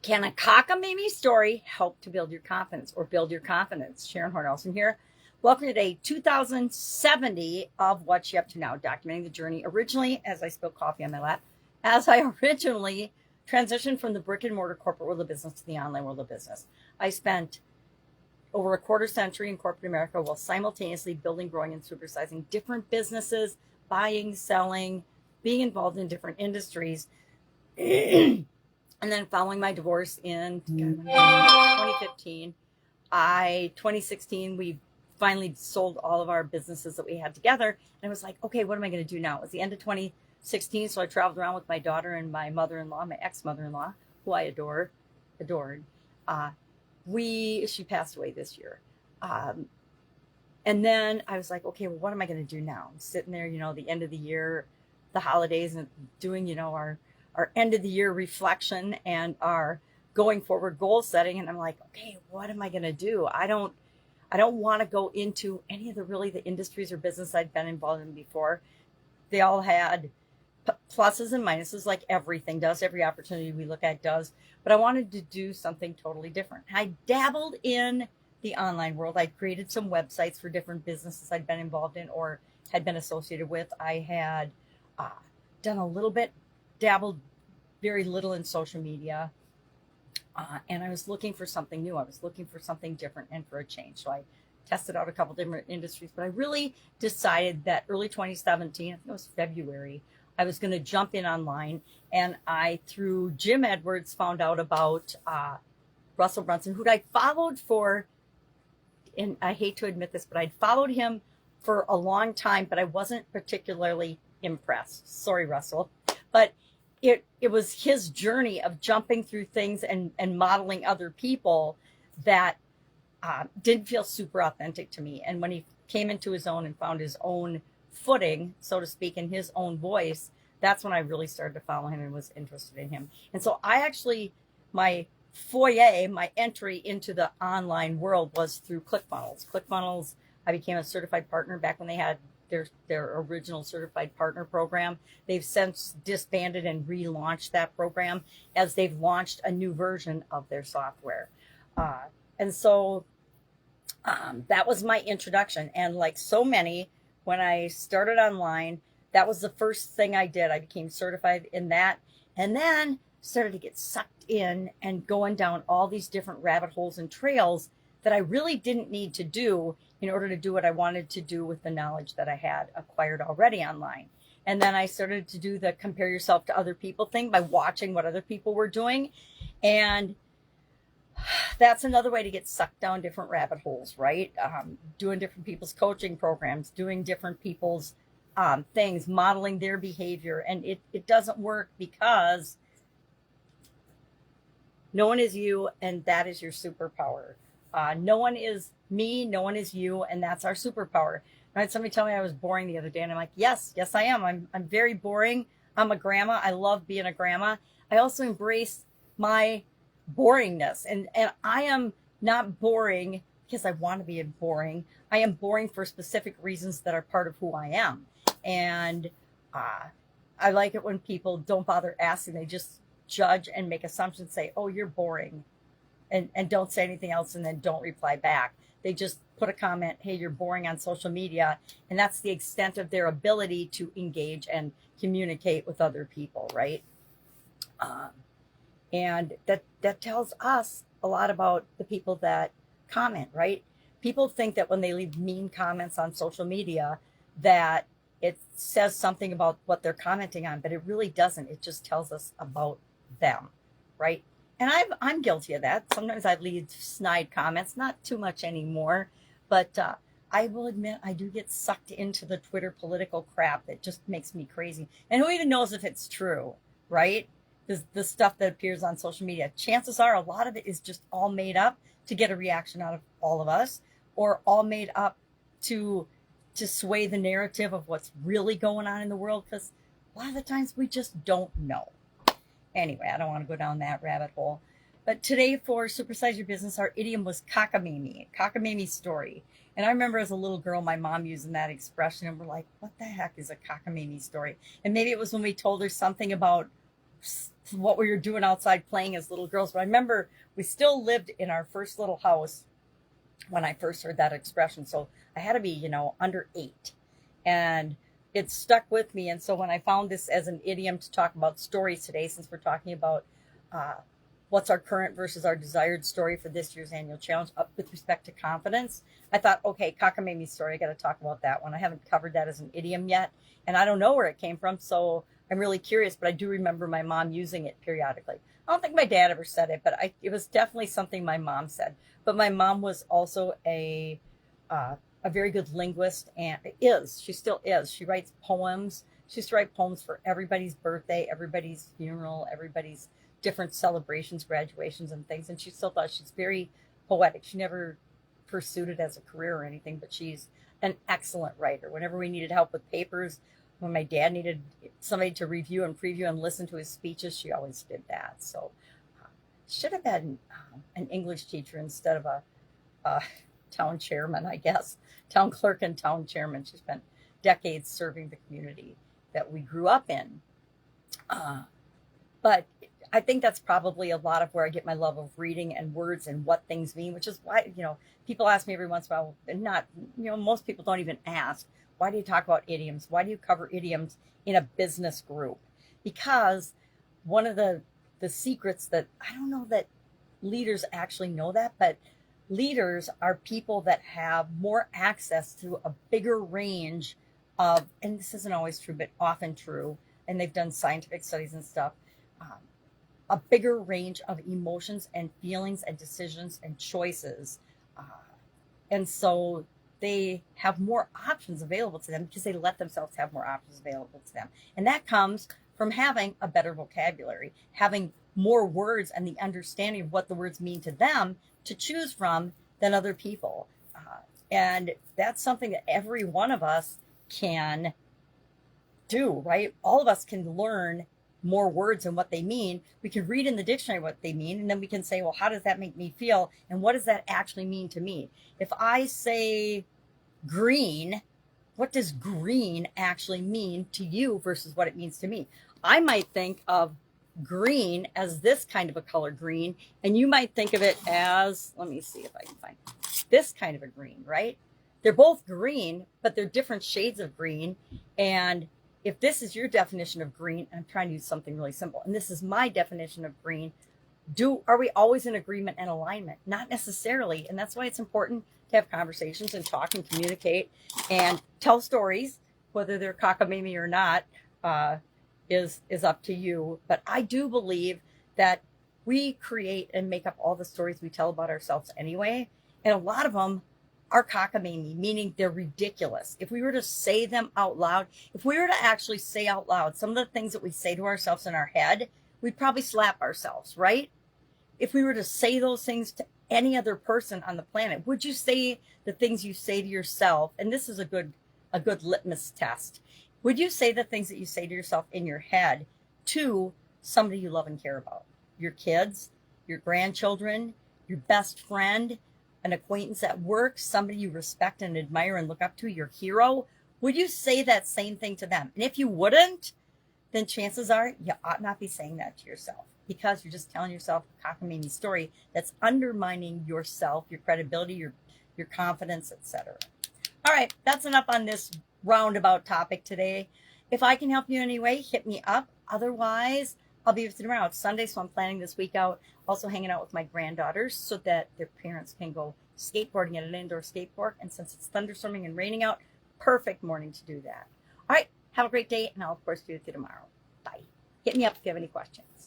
Can a cockamamie story help to build your confidence or build your confidence? Sharon Horne-Ellstrom here. Welcome to day 2070 of What You Up To Now, documenting the journey originally as I spill coffee on my lap, as I originally transitioned from the brick and mortar corporate world of business to the online world of business. I spent over a quarter century in corporate America while simultaneously building, growing, and supersizing different businesses, buying, selling, being involved in different industries. And then following my divorce in 2015, 2016, we finally sold all of our businesses that we had together. And I was like, okay, what am I going to do now? It was the end of 2016. So I traveled around with my daughter and my mother-in-law, my ex-mother-in-law, who I adored. She passed away this year. And then I was like, okay, well, what am I going to do now? I'm sitting there, the end of the year, the holidays, and doing, our end of the year reflection and our going forward goal setting. And I'm like, okay, what am I going to do? I don't want to go into any of the industries or business I'd been involved in before. They all had pluses and minuses, like everything does. Every opportunity we look at does. But I wanted to do something totally different. I dabbled in the online world. I created some websites for different businesses I'd been involved in or had been associated with. I had done a little bit, dabbled very little in social media. And I was looking for something new. I was looking for something different and for a change. So I tested out a couple different industries, but I really decided that early 2017, I think it was February, I was going to jump in online. And I, through Jim Edwards, found out about Russell Brunson, who I followed for, and I hate to admit this, but I'd followed him for a long time, but I wasn't particularly impressed. Sorry, Russell. But it was his journey of jumping through things and modeling other people that didn't feel super authentic to me. And when he came into his own and found his own footing, so to speak, in his own voice, that's when I really started to follow him and was interested in him. And so my entry into the online world was through ClickFunnels. ClickFunnels, I became a certified partner back when they had their original certified partner program. They've since disbanded and relaunched that program as they've launched a new version of their software. And so that was my introduction. And like so many, when I started online, that was the first thing I did. I became certified in that and then started to get sucked in and going down all these different rabbit holes and trails that I really didn't need to do in order to do what I wanted to do with the knowledge that I had acquired already online. And then I started to do the compare yourself to other people thing by watching what other people were doing. And that's another way to get sucked down different rabbit holes, right? Doing different people's coaching programs, doing different people's things, modeling their behavior. And it doesn't work because no one is you, and that is your superpower. No one is me, no one is you, and that's our superpower. I had somebody tell me I was boring the other day, and I'm like, yes, I am. I'm very boring. I'm a grandma. I love being a grandma. I also embrace my boringness, and I am not boring because I want to be boring. I am boring for specific reasons that are part of who I am. And I like it when people don't bother asking. They just judge and make assumptions, say, oh, you're boring. And don't say anything else, and then don't reply back. They just put a comment, hey, you're boring on social media. And that's the extent of their ability to engage and communicate with other people, right? And that tells us a lot about the people that comment, right? People think that when they leave mean comments on social media, that it says something about what they're commenting on, but it really doesn't. It just tells us about them, right? And I'm guilty of that. Sometimes I leave snide comments, not too much anymore, but I will admit I do get sucked into the Twitter political crap that just makes me crazy. And who even knows if it's true, right? The stuff that appears on social media. Chances are a lot of it is just all made up to get a reaction out of all of us, or all made up to sway the narrative of what's really going on in the world, because a lot of the times we just don't know. Anyway, I don't want to go down that rabbit hole. But today for Supersize Your Business, our idiom was cockamamie story. And I remember as a little girl, my mom using that expression, and we're like, what the heck is a cockamamie story? And maybe it was when we told her something about what we were doing outside playing as little girls. But I remember we still lived in our first little house when I first heard that expression. So I had to be, under 8. And it stuck with me. And so when I found this as an idiom to talk about stories today, since we're talking about what's our current versus our desired story for this year's annual challenge with respect to confidence, I thought, okay, Cockamamie story, I got to talk about that one. I haven't covered that as an idiom yet, and I don't know where it came from, so I'm really curious, but I do remember my mom using it periodically. I don't think my dad ever said it, but it was definitely something my mom said. But my mom was also a very good linguist, and she still is. She writes poems. She used to write poems for everybody's birthday, everybody's funeral, everybody's different celebrations, graduations, and things. And she still thought she's very poetic. She never pursued it as a career or anything, but she's an excellent writer. Whenever we needed help with papers, when my dad needed somebody to review and preview and listen to his speeches, she always did that. So should have been an English teacher instead of a town chairman, I guess. Town clerk and town chairman. She spent decades serving the community that we grew up in. But I think that's probably a lot of where I get my love of reading and words and what things mean, which is why, people ask me every once in a while, and not, most people don't even ask, why do you talk about idioms? Why do you cover idioms in a business group? Because one of the secrets that, I don't know that leaders actually know that, but leaders are people that have more access to a bigger range of, and this isn't always true, but often true, and they've done scientific studies and stuff, a bigger range of emotions and feelings and decisions and choices. And so they have more options available to them because they let themselves have more options available to them. And that comes from having a better vocabulary, having more words and the understanding of what the words mean to them to choose from than other people. And that's something that every one of us can do, right? All of us can learn more words and what they mean. We can read in the dictionary what they mean, and then we can say, well, how does that make me feel? And what does that actually mean to me? If I say green, what does green actually mean to you versus what it means to me? I might think of green as this kind of a color green, and you might think of it as, let me see if I can find this kind of a green, right? They're both green, but they're different shades of green. And if this is your definition of green, I'm trying to use something really simple, and this is my definition of green, are we always in agreement and alignment? Not necessarily. And that's why it's important to have conversations and talk and communicate and tell stories, whether they're cockamamie or not, is up to you. But I do believe that we create and make up all the stories we tell about ourselves anyway. And a lot of them are cockamamie, meaning they're ridiculous. If we were to say them out loud, if we were to actually say out loud some of the things that we say to ourselves in our head, we'd probably slap ourselves, right? If we were to say those things to any other person on the planet, would you say the things you say to yourself? And this is a good litmus test. Would you say the things that you say to yourself in your head to somebody you love and care about? Your kids, your grandchildren, your best friend, an acquaintance at work, somebody you respect and admire and look up to, your hero? Would you say that same thing to them? And if you wouldn't, then chances are you ought not be saying that to yourself, because you're just telling yourself a cockamamie story that's undermining yourself, your credibility, your confidence, etc. All right, that's enough on this roundabout topic today. If I can help you in any way, hit me up. Otherwise, I'll be with you tomorrow. It's Sunday, so I'm planning this week out, also hanging out with my granddaughters so that their parents can go skateboarding at an indoor skate park. And since it's thunderstorming and raining out, perfect morning to do that. All right, have a great day, and I'll, of course, be with you tomorrow. Bye. Hit me up if you have any questions.